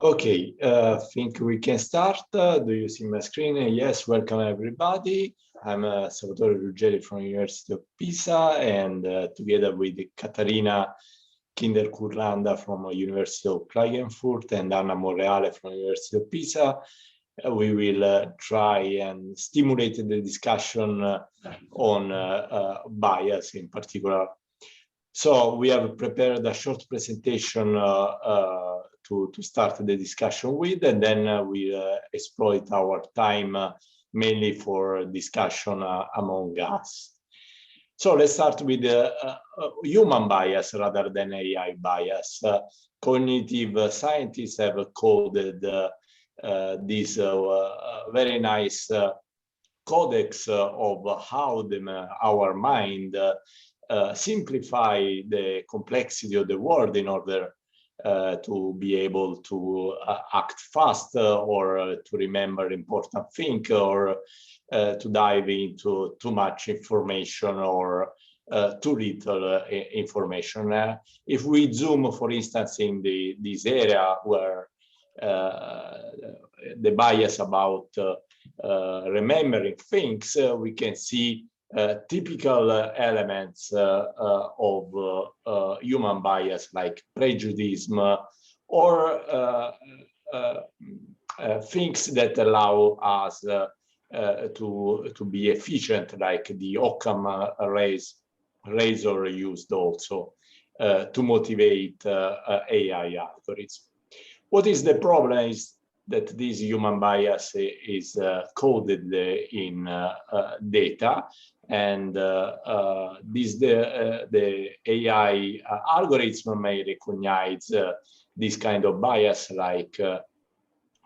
Okay, think we can start. Do you see my screen? Yes, welcome everybody. I'm Salvatore Ruggeri from University of Pisa, and together with Caterina Kinder-Kurlanda from University of Klagenfurt and Anna Monreale from University of Pisa, we will try and stimulate the discussion on bias in particular. So we have prepared a short presentation to start the discussion with, and then we exploit our time mainly for discussion among us. So let's start with human bias rather than AI bias. Cognitive scientists have coded this very nice codex of how our mind simplify the complexity of the world in order to be able to act fast or to remember important things or to dive into too much information or too little information. If we zoom, for instance, in this area where the bias about remembering things, we can see typical elements of human bias like prejudice or things that allow us to be efficient, like the Occam razor used also to motivate AI algorithms. What is the problem is that this human bias is coded in data, and the AI algorithm may recognize this kind of bias, like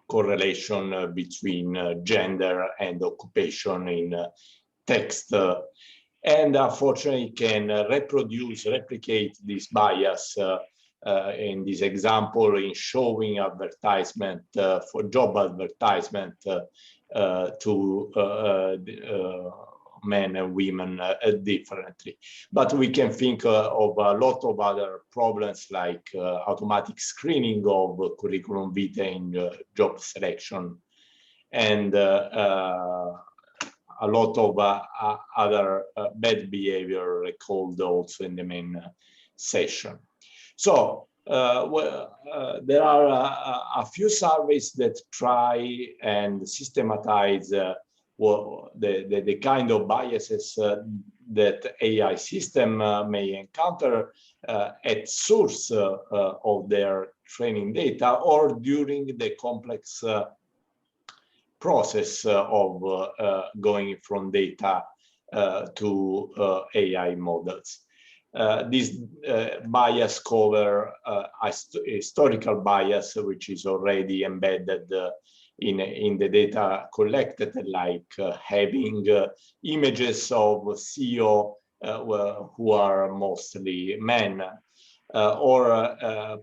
correlation between gender and occupation in text, and unfortunately can replicate this bias in this example in showing advertisement for job advertisement to men and women differently. But we can think of a lot of other problems like automatic screening of curriculum vitae in job selection, and a lot of other bad behavior recalled also in the main session. So there are a few surveys that try and systematize the kind of biases that AI system may encounter at source of their training data or during the complex process of going from data to AI models. This bias cover historical bias, which is already embedded in the data collected, like having images of CEO who are mostly men, or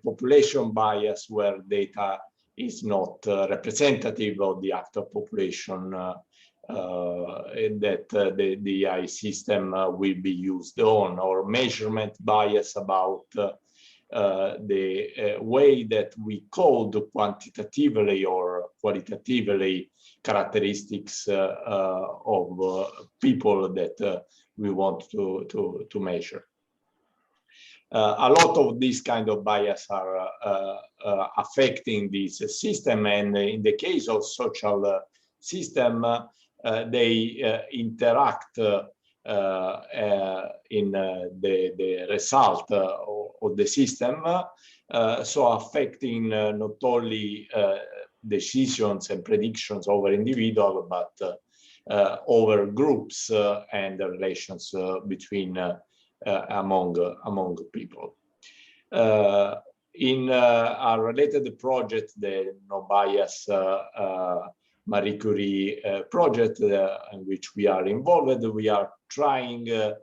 population bias where data is not representative of the actual population that the AI system will be used on, or measurement bias about the way that we code quantitatively or qualitatively characteristics of people that we want to measure. A lot of these kind of bias are affecting this system, and in the case of social system, they interact in the result of the system, so affecting not only decisions and predictions over individual, but over groups and the relations between among people. In a related project, the No Bias Marie Curie project in which we are involved, we are trying to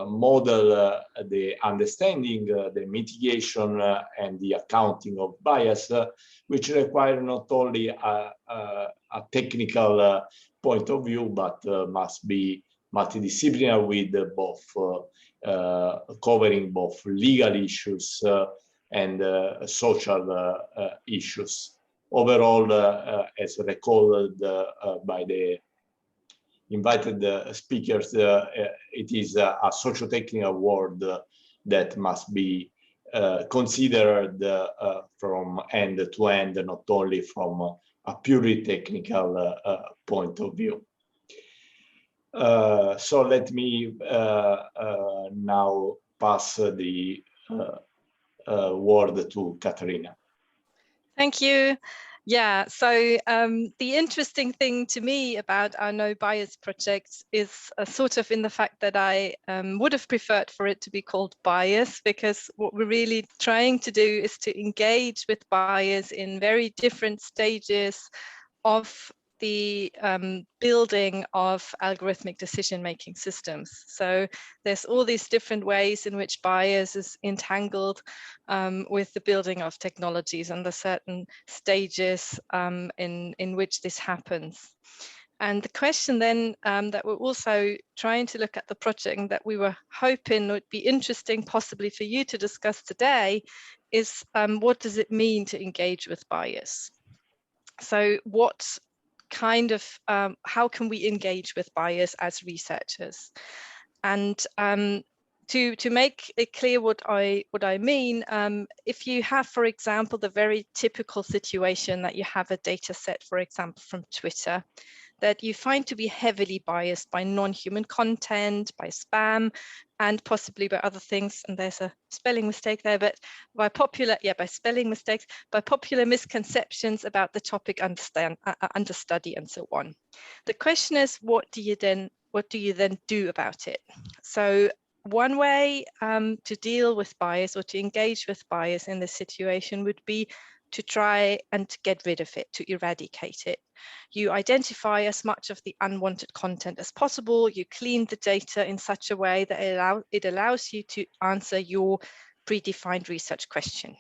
model the understanding, the mitigation, and the accounting of bias, which require not only a technical point of view, but must be multidisciplinary with both covering both legal issues and social issues. Overall, as recalled by the invited speakers, it is a socio-technical word that must be considered from end to end, not only from a purely technical point of view. So let me now pass the word to Katarina. Thank you. Yeah, so the interesting thing to me about our No Bias project is sort of in the fact that I would have preferred for it to be called bias, because what we're really trying to do is to engage with bias in very different stages of the building of algorithmic decision-making systems. So there's all these different ways in which bias is entangled with the building of technologies and the certain stages in which this happens. And the question then that we're also trying to look at the project and that we were hoping would be interesting possibly for you to discuss today is what does it mean to engage with bias? So what kind of, how can we engage with bias as researchers? And to make it clear what I mean, if you have, for example, the very typical situation that you have a data set, for example, from Twitter, that you find to be heavily biased by non-human content, by spam, and possibly by other things. And there's a spelling mistake there, but by popular, by spelling mistakes, by popular misconceptions about the topic under study and so on. The question is, what do you then do about it? So one way to deal with bias or to engage with bias in this situation would be to try and get rid of it, to eradicate it. You identify as much of the unwanted content as possible. You clean the data in such a way that it allows you to answer your predefined research question.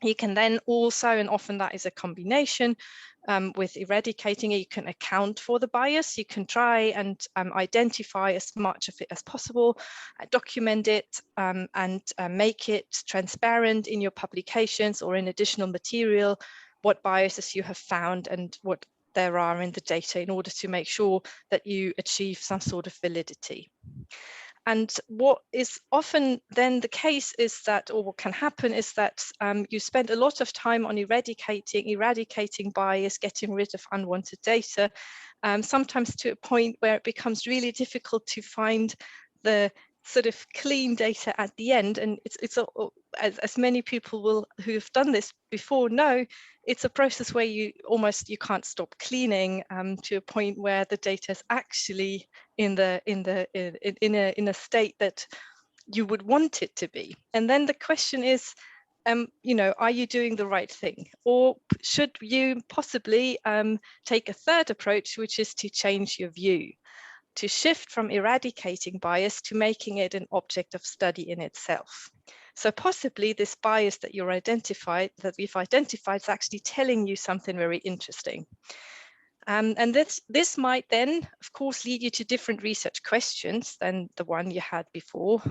You can then also, and often that is a combination, with eradicating it, you can account for the bias. You can try and identify as much of it as possible, document it, and make it transparent in your publications or in additional material, what biases you have found and what there are in the data, in order to make sure that you achieve some sort of validity. And what is often then the case is that, or what can happen is that you spend a lot of time on eradicating bias, getting rid of unwanted data, sometimes to a point where it becomes really difficult to find the sort of clean data at the end. And it's as many people who have done this before know, it's a process where you can't stop cleaning to a point where the data is actually in a state that you would want it to be. And then the question is, are you doing the right thing? Or should you possibly take a third approach, which is to change your view, to shift from eradicating bias to making it an object of study in itself. So possibly this bias that we've identified is actually telling you something very interesting. And this might then, of course, lead you to different research questions than the one you had before.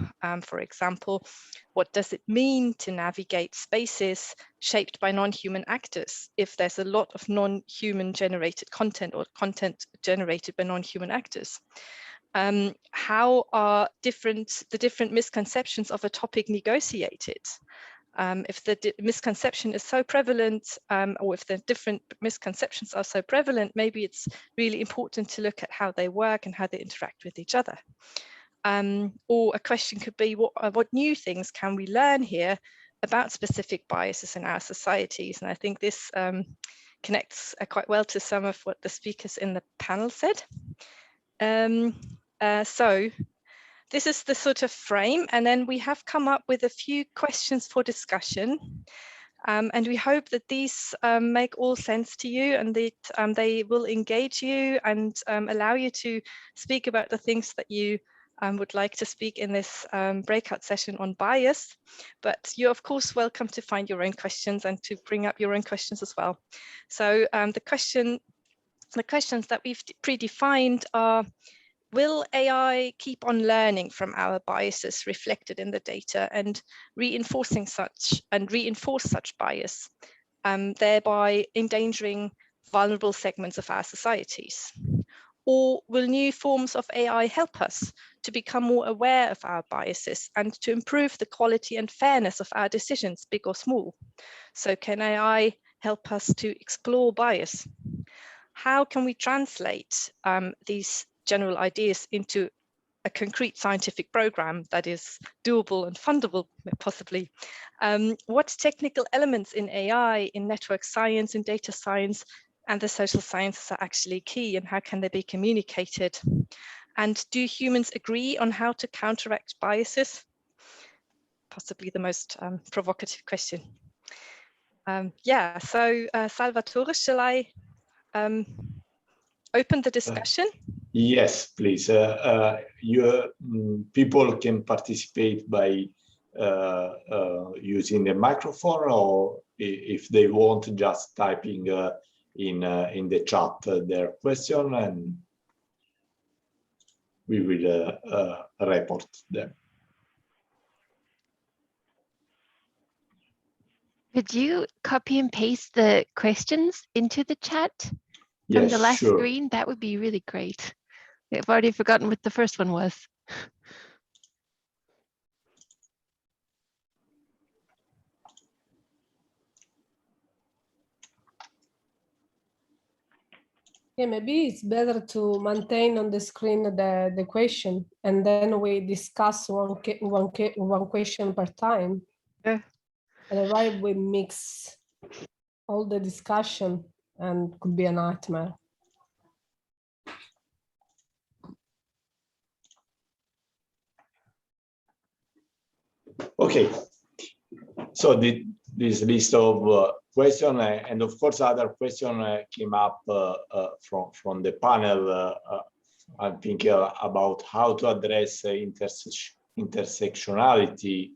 For example, what does it mean to navigate spaces shaped by non-human actors if there's a lot of non-human generated content or content generated by non-human actors? How are the different misconceptions of a topic negotiated? If the misconception is so prevalent, or if the different misconceptions are so prevalent, maybe it's really important to look at how they work and how they interact with each other. Or a question could be, what new things can we learn here about specific biases in our societies? And I think this connects quite well to some of what the speakers in the panel said. So this is the sort of frame, and then we have come up with a few questions for discussion. And we hope that these make all sense to you, and that they will engage you and allow you to speak about the things that you would like to speak in this breakout session on bias. But you're of course welcome to find your own questions and to bring up your own questions as well. So the questions that we've predefined are, Will AI keep on learning from our biases reflected in the data and reinforce such bias, thereby endangering vulnerable segments of our societies? Or will new forms of AI help us to become more aware of our biases and to improve the quality and fairness of our decisions, big or small? So can AI help us to explore bias? How can we translate these general ideas into a concrete scientific program that is doable and fundable, possibly? What technical elements in AI, in network science, in data science, and the social sciences are actually key, and how can they be communicated? And do humans agree on how to counteract biases? Possibly the most provocative question. Yeah, so Salvatore, shall I open the discussion? Yes, please. People can participate by using the microphone, or if they want, just typing in the chat their question, and we will report them. Could you copy and paste the questions into the chat from Yes, the last sure. screen? That would be really great. I've already forgotten what the first one was. Yeah, maybe it's better to maintain on the screen the question, and then we discuss one question per time. Yeah. Otherwise, we mix all the discussion, and could be a nightmare. Okay. So this list of questions, and of course other questions came up from the panel. I'm thinking about how to address intersectionality,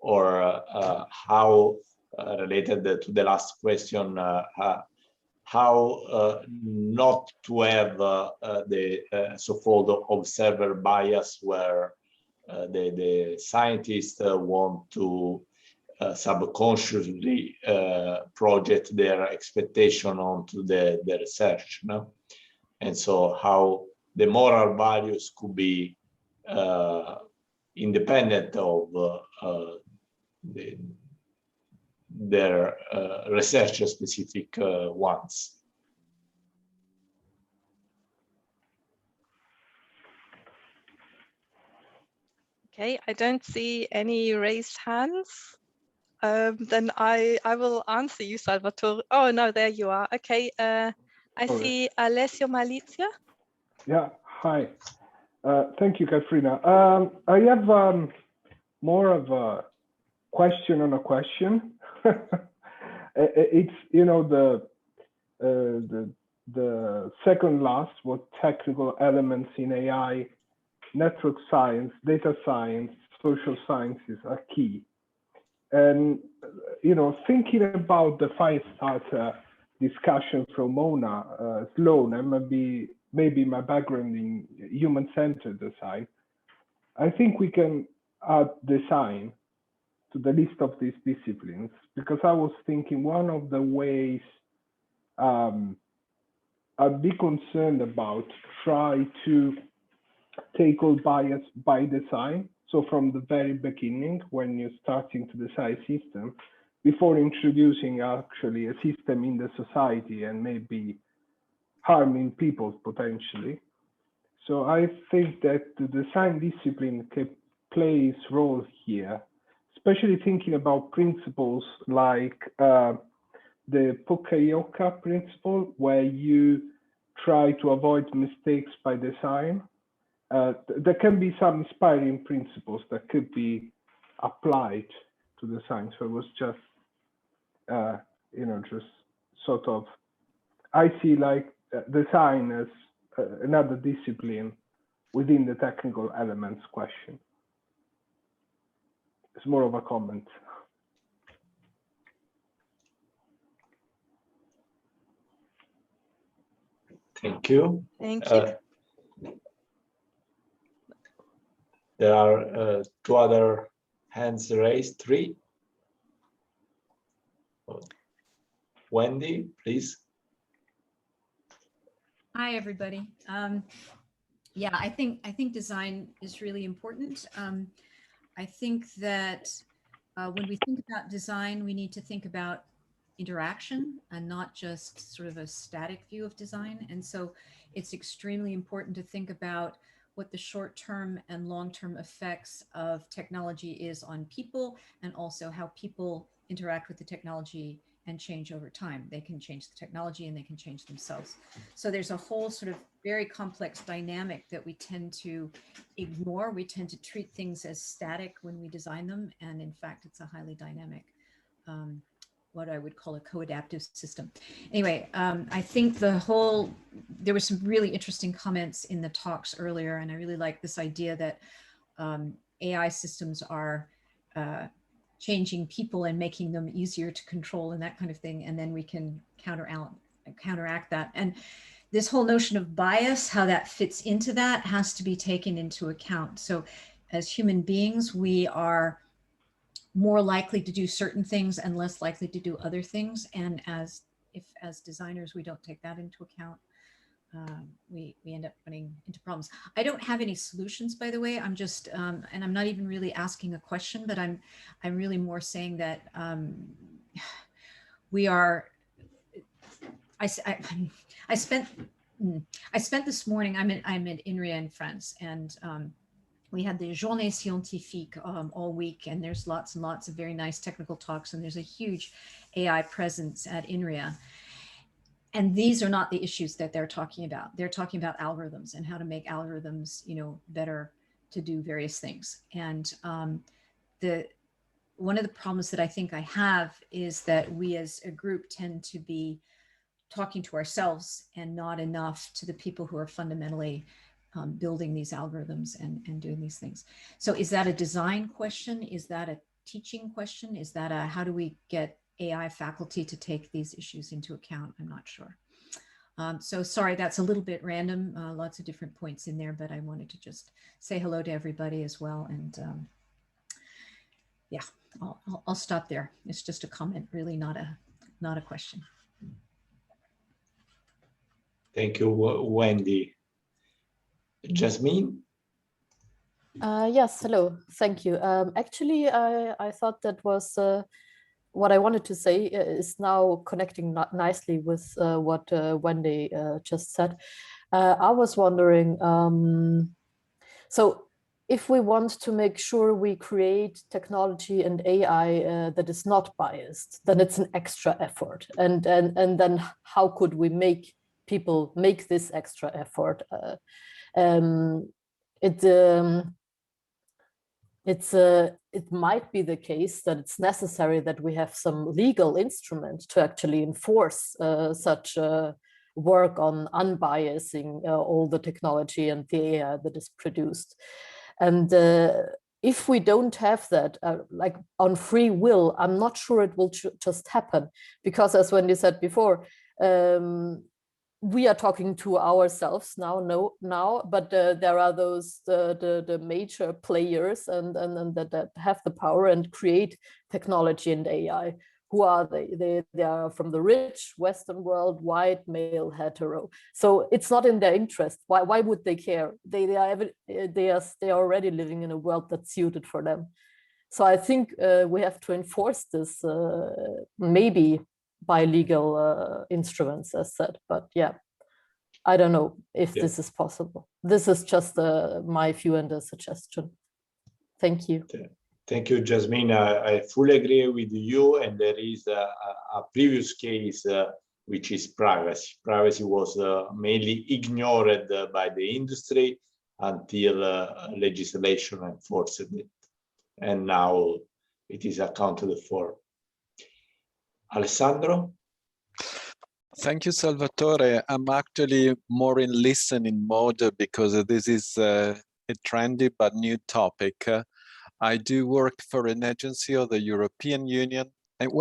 or how, related to the last question, how not to have the so-called observer bias, where the scientists want to subconsciously project their expectation onto the research, no? And so how the moral values could be independent of their research-specific ones. Okay, I don't see any raised hands. Then I will answer you, Salvatore. Oh, no, there you are. Okay, I see Alessio Malizia. Yeah, hi. Thank you, Katrina. I have more of a question on a question. It's, you know, the second last, what technical elements in AI, network science, data science, social sciences are key. And, you know, thinking about the Firestarter discussion from Mona Sloan, and maybe my background in human-centered design, I think we can add design to the list of these disciplines, because I was thinking one of the ways I'd be concerned about try to tackle bias by design. So from the very beginning, when you're starting to design a system, before introducing actually a system in the society and maybe harming people potentially. So I think that the design discipline can play its role here, especially thinking about principles like the Poka-Yoka principle, where you try to avoid mistakes by design. There can be some inspiring principles that could be applied to design. So it was just, you know, just sort of, I see like design as another discipline within the technical elements question. It's more of a comment. Thank you. Thank you. There are two other hands raised, three. Wendy, please. Hi, everybody. Yeah, I think design is really important. I think that when we think about design, we need to think about interaction and not just sort of a static view of design. And so it's extremely important to think about what the short-term and long-term effects of technology is on people, and also how people interact with the technology and change over time. They can change the technology and they can change themselves. So there's a whole sort of very complex dynamic that we tend to ignore. We tend to treat things as static when we design them. And in fact, it's a highly dynamic, what I would call a co-adaptive system. Anyway, I think there were some really interesting comments in the talks earlier, and I really like this idea that AI systems are changing people and making them easier to control and that kind of thing, and then we can counteract that. And this whole notion of bias, how that fits into that, has to be taken into account. So as human beings, we are more likely to do certain things and less likely to do other things. And as designers, we don't take that into account, we end up running into problems. I don't have any solutions, by the way. I'm just, and I'm not even really asking a question, but I'm really more saying that we are, I spent this morning, I'm in INRIA in France, and we had the Journée Scientifique all week, and there's lots and lots of very nice technical talks, and there's a huge AI presence at INRIA. And these are not the issues that they're talking about. They're talking about algorithms and how to make algorithms, better to do various things. And one of the problems that I think I have is that we as a group tend to be talking to ourselves and not enough to the people who are fundamentally building these algorithms and doing these things. So is that a design question? Is that a teaching question? Is that a, how do we get AI faculty to take these issues into account? I'm not sure. So sorry, that's a little bit random, lots of different points in there, but I wanted to just say hello to everybody as well. And yeah, I'll stop there. It's just a comment, really not a question. Thank you, Wendy. Jasmine? Yes, hello, thank you. Actually, I thought that was what I wanted to say is now connecting nicely with what Wendy just said. I was wondering, so if we want to make sure we create technology and AI that is not biased, then it's an extra effort. And then how could we make people make this extra effort? It might be the case that it's necessary that we have some legal instrument to actually enforce such work on unbiasing all the technology and the AI that is produced. And if we don't have that, like on free will, I'm not sure it will just happen, because as Wendy said before, we are talking to ourselves now, but there are those the major players and that have the power and create technology and AI. Who are they? They are from the rich Western world, white, male, hetero. So it's not in their interest. Why would they care? They are already living in a world that's suited for them. So I think we have to enforce this maybe by legal instruments, as said, but yeah, I don't know if this is possible. This is just my view and a suggestion. Thank you. Thank you, Jasmine. I fully agree with you, and there is a previous case which is privacy. Privacy was mainly ignored by the industry until legislation enforced it, and now it is accounted for. Alessandro? Thank you, Salvatore. I'm actually more in listening mode because this is a trendy but new topic. I do work for an agency of the European Union.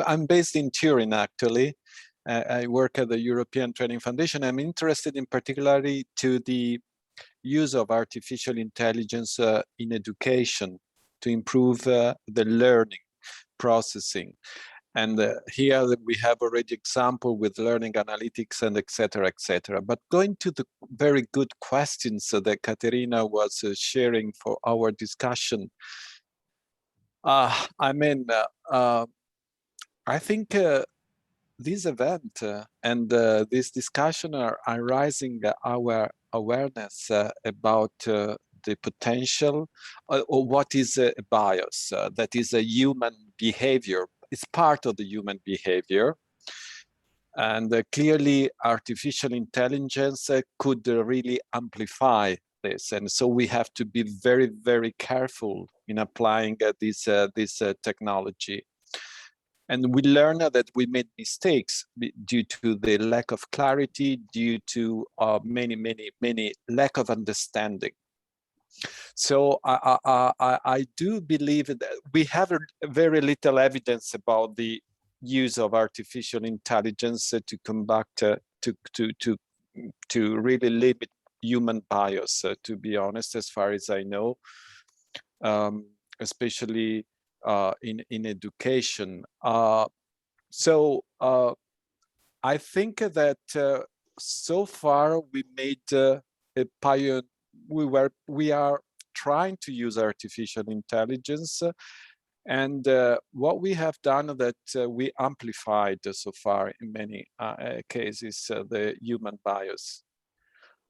I'm based in Turin, actually. I work at the European Training Foundation. I'm interested in particularly to the use of artificial intelligence in education to improve the learning processing. And here we have already example with learning analytics and et cetera, But going to the very good questions that Caterina was sharing for our discussion, I mean, I think this event and this discussion are raising our awareness about the potential or what is a bias, that is a human behavior. It's part of the human behavior. And clearly artificial intelligence could really amplify this. And so we have to be very, very careful in applying this technology. And we learn that we made mistakes due to the lack of clarity, due to many lack of understanding. So I do believe that we have very little evidence about the use of artificial intelligence to combat, to really limit human bias, to be honest, as far as I know, especially in education. So I think that so far we made a pioneer. We are trying to use artificial intelligence, and what we have done that we amplified so far in many cases the human bias.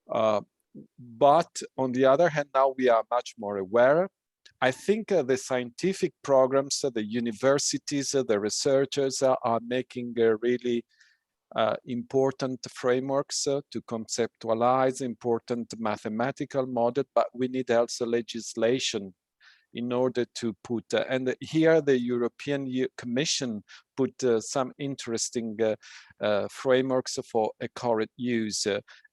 But on the other hand, now we are much more aware. I think the scientific programs, the universities, the researchers are making really important frameworks to conceptualize important mathematical model, but we need also legislation in order to put, and here the European Commission put some interesting frameworks for a correct use,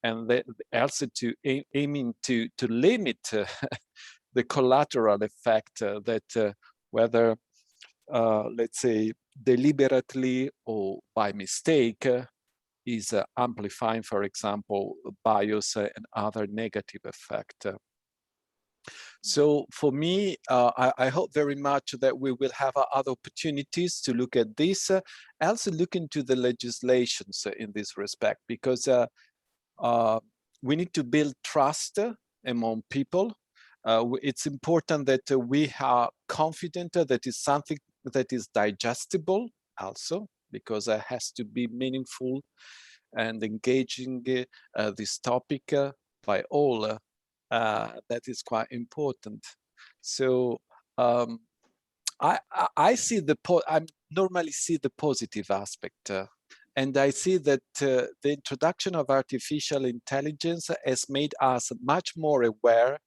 and also to aiming to limit the collateral effect that whether, let's say, deliberately or by mistake is amplifying, for example, bias and other negative effect. So for me, I hope very much that we will have other opportunities to look at this, also look into the legislations in this respect, because we need to build trust among people. It's important that we are confident that it's something that is digestible also, because it has to be meaningful and engaging this topic by all. That is quite important. So I see I normally see the positive aspect, and I see that the introduction of artificial intelligence has made us much more aware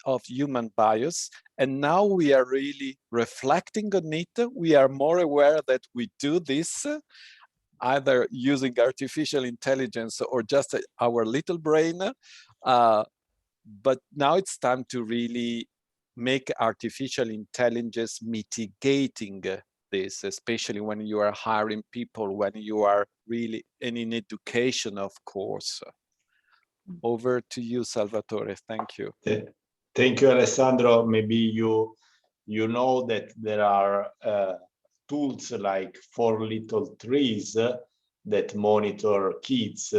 of human bias, and now we are really reflecting on it. We are more aware that we do this, either using artificial intelligence or just our little brain. But now it's time to really make artificial intelligence mitigating this, especially when you are hiring people, when you are really in education, of course. Over to you, Salvatore. Thank you. Thank you, Alessandro. Maybe you know that there are tools like 4 Little Trees that monitor kids'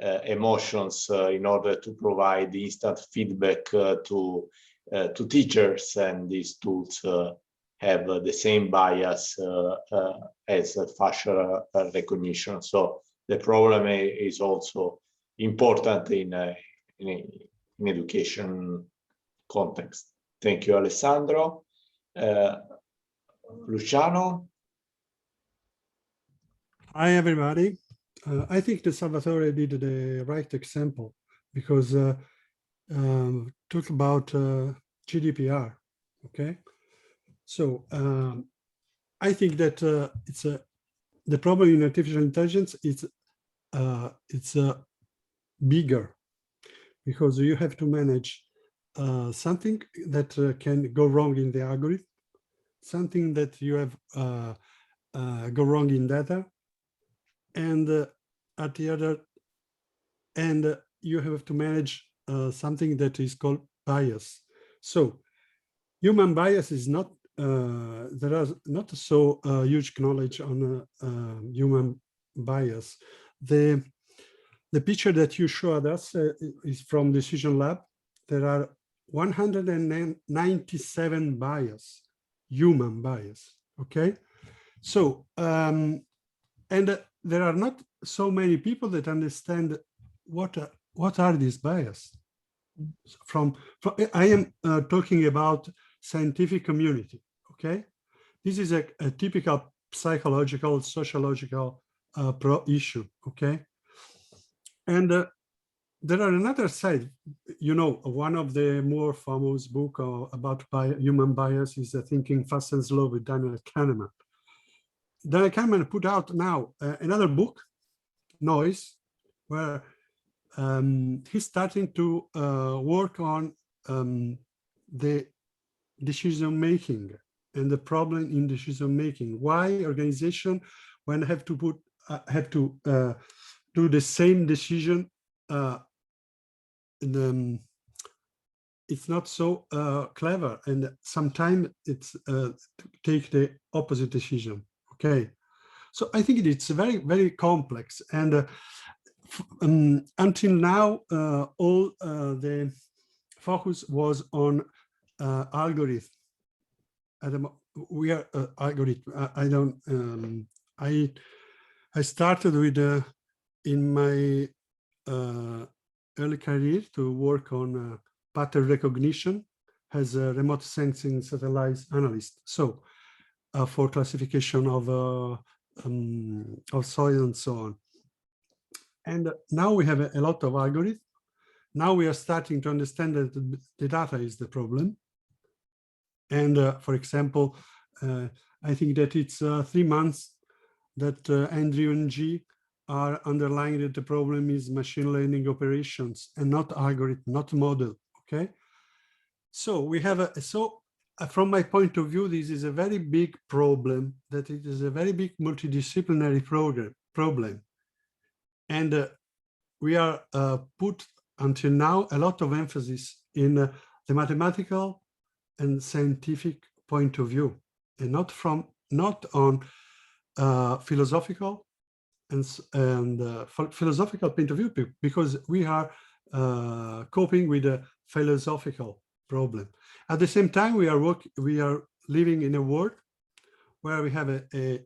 emotions in order to provide instant feedback to teachers, and these tools have the same bias as facial recognition. So the problem is also important in education context. Thank you, Alessandro. Luciano? Hi, everybody. I think that Salvatore did the right example, because talk about GDPR, okay? So I think that the problem in artificial intelligence is it's bigger, because you have to manage something that can go wrong in the algorithm, something that you have go wrong in data, and at the other end you have to manage something that is called bias. So human bias is not, there are not so huge knowledge on human bias. The picture that you showed us is from Decision Lab. There are 197 bias, human bias, okay? So, and there are not so many people that understand what are these bias. From I am talking about scientific community, okay? This is a typical psychological, sociological issue, okay? And there are another side, you know, one of the more famous book about human bias is Thinking Fast and Slow with Daniel Kahneman. Daniel Kahneman put out now another book, Noise, where he's starting to work on the decision-making and the problem in decision-making. Why organization, when have to do the same decision, it's not so clever, and sometimes it's take the opposite decision. Okay, so I think it's very, very complex, and until now, all the focus was on algorithm. We are algorithm. I don't. I started with in my early career to work on pattern recognition as a remote sensing satellite analyst. So for classification of soil and so on. And now we have a lot of algorithms. Now we are starting to understand that the data is the problem. And for example, I think that it's 3 months that Andrew and G are underlying that the problem is machine learning operations and not algorithm, not model, okay? So we have from my point of view, this is a very big problem, that it is a very big multidisciplinary problem. And we are put until now a lot of emphasis in the mathematical and scientific point of view, and not on philosophical and philosophical point of view, because we are coping with a philosophical problem. At the same time, we are living in a world where we have a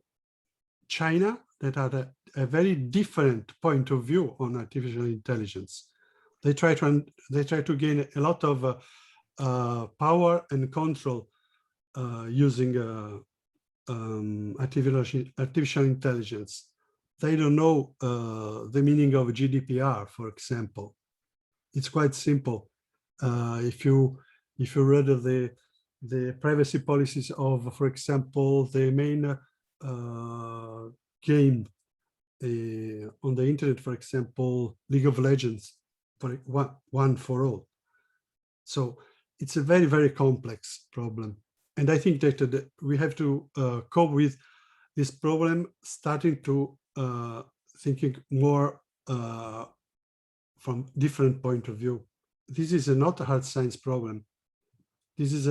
China that had a very different point of view on artificial intelligence. They try to gain a lot of power and control using artificial intelligence. They don't know the meaning of GDPR, for example. It's quite simple. If you read the privacy policies of, for example, the main game on the internet, for example, League of Legends, for one for all. So it's a very, very complex problem. And I think that we have to cope with this problem, starting to thinking more from different point of view. This is not a hard science problem. This is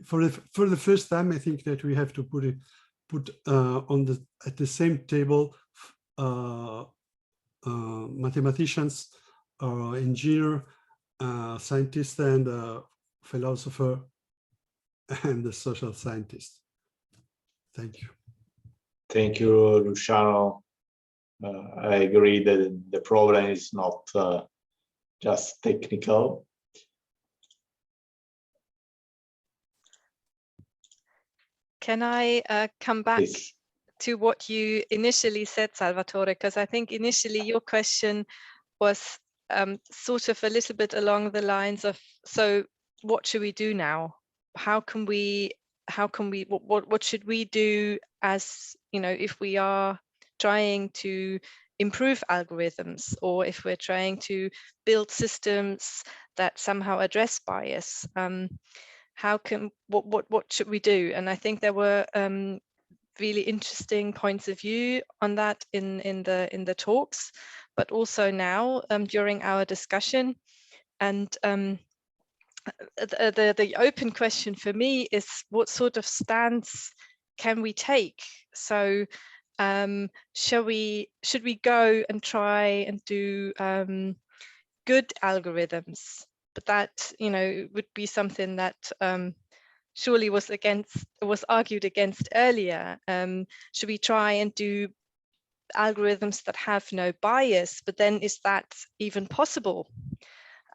for the first time, I think that we have to put at the same table mathematicians, engineer, scientist, and philosopher, and the social scientist. Thank you. Thank you, Luciano. I agree that the problem is not just technical. Can I come back Please. to what you initially said, Salvatore? Because I think initially your question was sort of a little bit along the lines of, so what should we do now? What should we do as, you know, if we are trying to improve algorithms, or if we're trying to build systems that somehow address bias? What should we do? And I think there were really interesting points of view on that in the talks, but also now during our discussion. And the open question for me is, what sort of stance can we take? So should we go and try and do good algorithms? But that, you know, would be something that surely was argued against earlier. Should we try and do algorithms that have no bias? But then, is that even possible?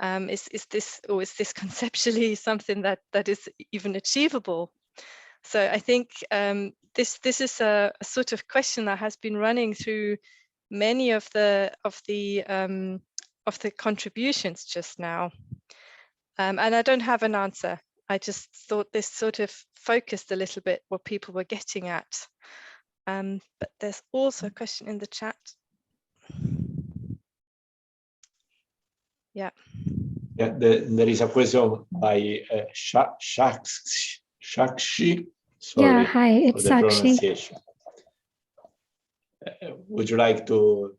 Is this conceptually something that is even achievable? So I think this is a sort of question that has been running through many of the contributions just now, and I don't have an answer. I just thought this sort of focused a little bit what people were getting at. But there's also a question in the chat. Yeah. Yeah, there is a question by Shakshi. Sorry, yeah, hi, it's for the Sakshi. pronunciation. Would you like to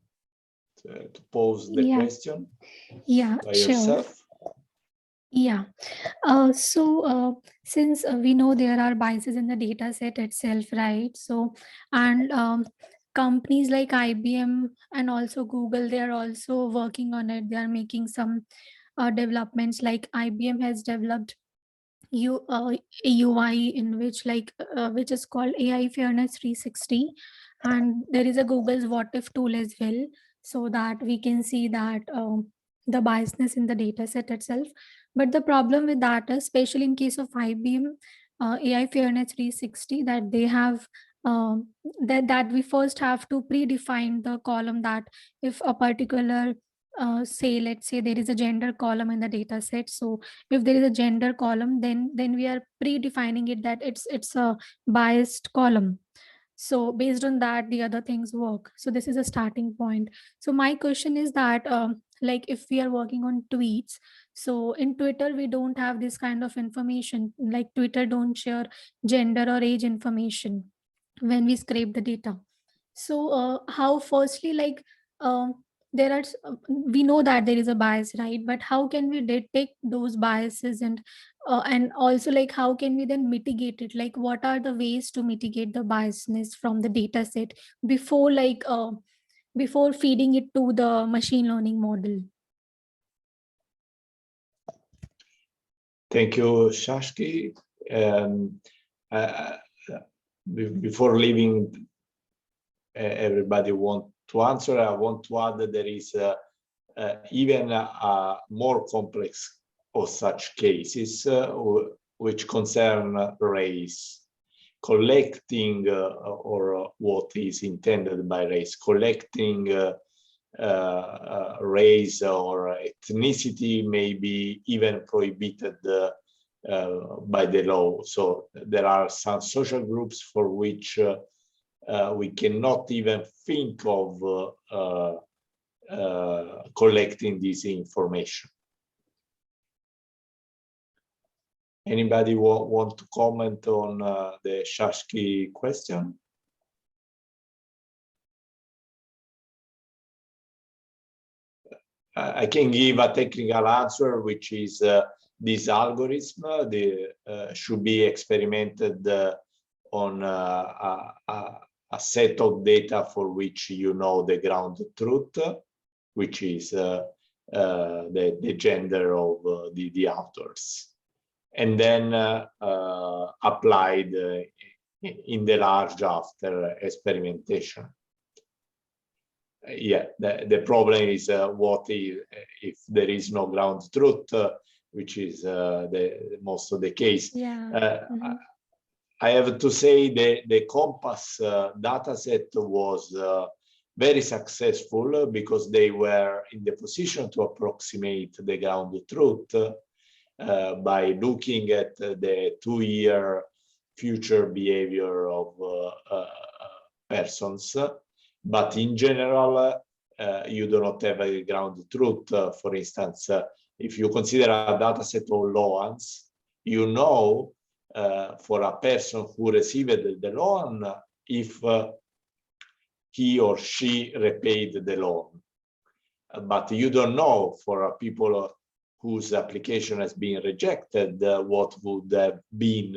pose the question? Yeah, by sure. yourself? Yeah. Since we know there are biases in the data set itself, right? So, and companies like IBM and also Google, they are also working on it. They are making some developments, like IBM has developed a UI in which which is called AI Fairness 360, and there is a Google's What If tool as well, so that we can see that the biasness in the data set itself. But the problem with that is, especially in case of IBM AI Fairness 360, that they have that we first have to predefine the column, that if a particular say, let's say there is a gender column in the data set. So if there is a gender column, then we are predefining it that it's a biased column. So based on that, the other things work. So this is a starting point. So my question is that like if we are working on tweets, so in Twitter we don't have this kind of information, like Twitter don't share gender or age information when we scrape the data. So how, firstly, like there are we know that there is a bias, right? But how can we detect those biases, and also, like, how can we then mitigate it? Like, what are the ways to mitigate the biasness from the data set before before feeding it to the machine learning model? Thank you, Shashki. Before leaving everybody want to answer, I want to add that there is even a more complex of such cases which concern race, collecting or what is intended by race, collecting race or ethnicity may be even prohibited by the law. So there are some social groups for which we cannot even think of collecting this information. Anybody want to comment on the Shashki question? I can give a technical answer, which is this algorithm should be experimented on a set of data for which you know the ground truth, which is the gender of the authors, and then applied in the large after experimentation. Yeah, the problem is what if there is no ground truth, which is the most of the case. Yeah. I have to say the Compass dataset was very successful because they were in the position to approximate the ground truth by looking at the 2-year future behavior of persons. But in general, you do not have a ground truth. For instance, if you consider a dataset of loans, you know for a person who received the loan if he or she repaid the loan. but you don't know for people whose application has been rejected what would have been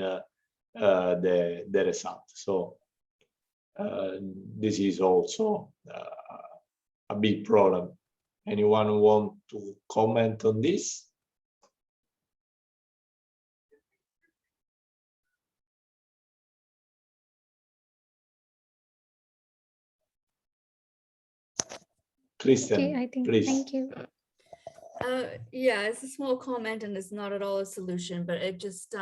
the result. So this is also a big problem. Anyone want to comment on this? Kristen, Okay, I think, please. thank you. Yeah, it's a small comment and it's not at all a solution, but it just,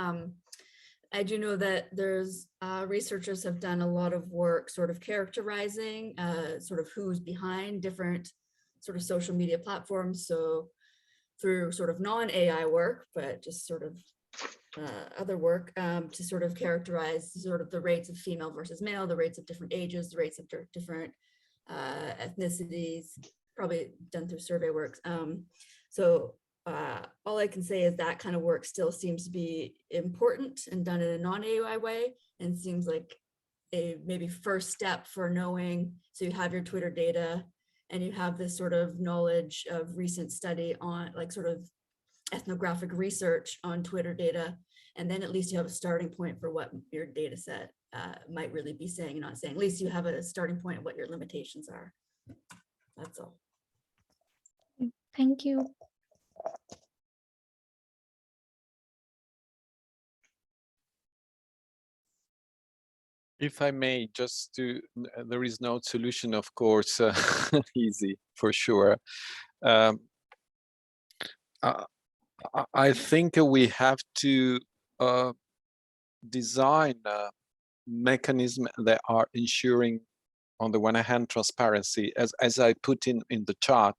I do know that there's researchers have done a lot of work sort of characterizing sort of who's behind different sort of social media platforms. So through sort of non-AI work, but just sort of other work to sort of characterize sort of the rates of female versus male, the rates of different ages, the rates of different ethnicities, probably done through survey work. So all I can say is that kind of work still seems to be important and done in a non-AI way, and seems like a maybe first step for knowing. So you have your Twitter data and you have this sort of knowledge of recent study on like sort of ethnographic research on Twitter data. And then at least you have a starting point for what your data set might really be saying and not saying. At least you have a starting point of what your limitations are. That's all. Thank you. If I may, just to, there is no solution, of course, easy for sure. I think we have to design mechanisms that are ensuring, on the one hand, transparency. As I put in the chart,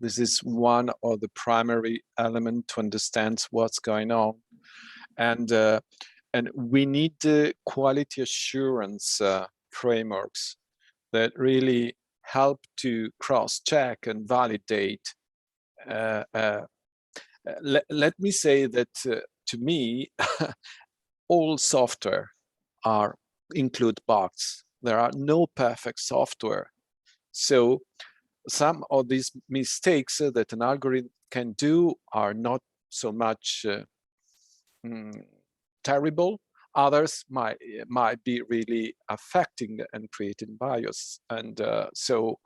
this is one of the primary elements to understand what's going on. And we need quality assurance frameworks that really help to cross-check and validate. Let me say that to me, all software include bugs. There are no perfect software. So some of these mistakes that an algorithm can do are not so much terrible. Others might be really affecting and creating bias, and so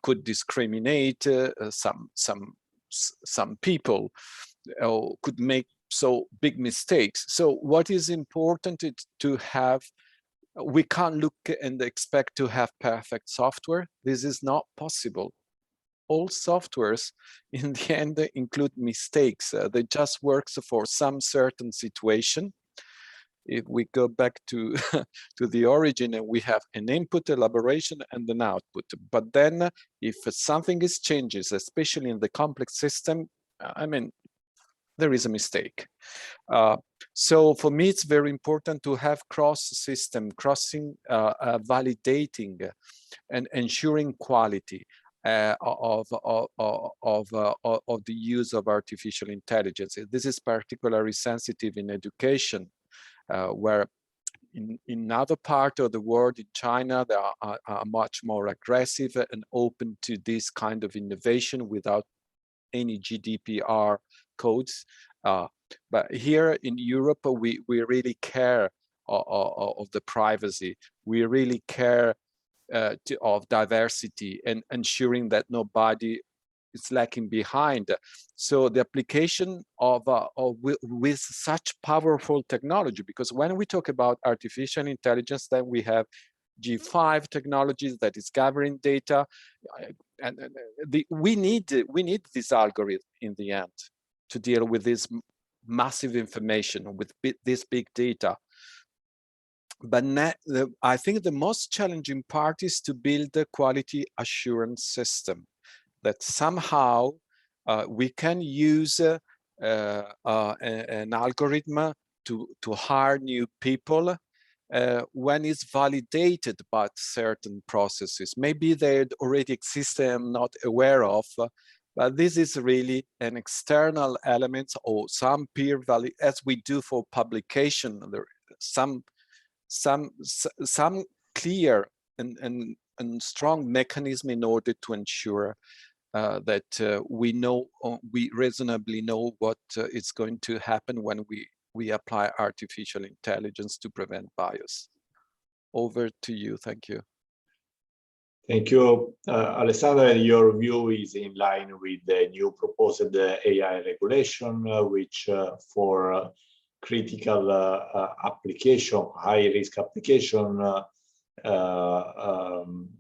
could discriminate some people, or could make so big mistakes. So what is important is to have, we can't look and expect to have perfect software. This is not possible. All softwares in the end include mistakes. They just work for some certain situation. If we go back to to the origin, we have an input, elaboration, and an output. But then if something is changes, especially in the complex system, I mean, there is a mistake. So for me, it's very important to have cross-system, validating and ensuring quality of the use of artificial intelligence. This is particularly sensitive in education, where in other part of the world, in China, they are much more aggressive and open to this kind of innovation without any GDPR codes. But here in Europe, we really care of the privacy. We really care of diversity and ensuring that nobody is lacking behind. So the application with such powerful technology, because when we talk about artificial intelligence, then we have G5 technologies that is gathering data, and we need this algorithm in the end to deal with this massive information, with this big data. But I think the most challenging part is to build a quality assurance system that somehow we can use an algorithm to hire new people when it's validated by certain processes. Maybe they already exist I'm not aware of, but this is really an external element or some peer value, as we do for publication. There some clear and strong mechanism in order to ensure that we reasonably know what is going to happen when we apply artificial intelligence to prevent bias. Over to you. Thank you. Thank you, Alessandro. Your view is in line with the new proposed AI regulation, which for critical application, high-risk application,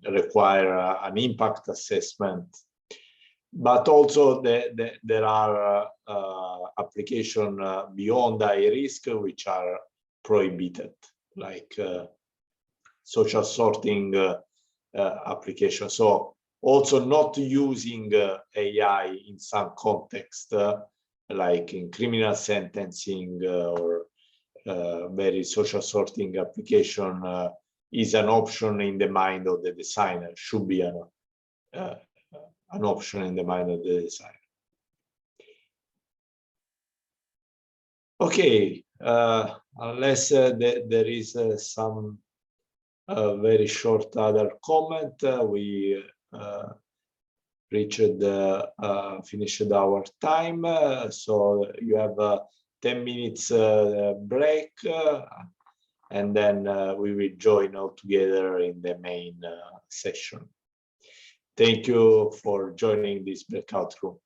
require an impact assessment. But also there are applications beyond high risk which are prohibited, like social sorting application. So also not using AI in some context, like in criminal sentencing or very social sorting application is an option in the mind of the designer, should be an option in the mind of the designer. Okay, unless there is some very short other comment, we finished our time. So you have 10 minutes break, and then we will join all together in the main session. Thank you for joining this breakout room.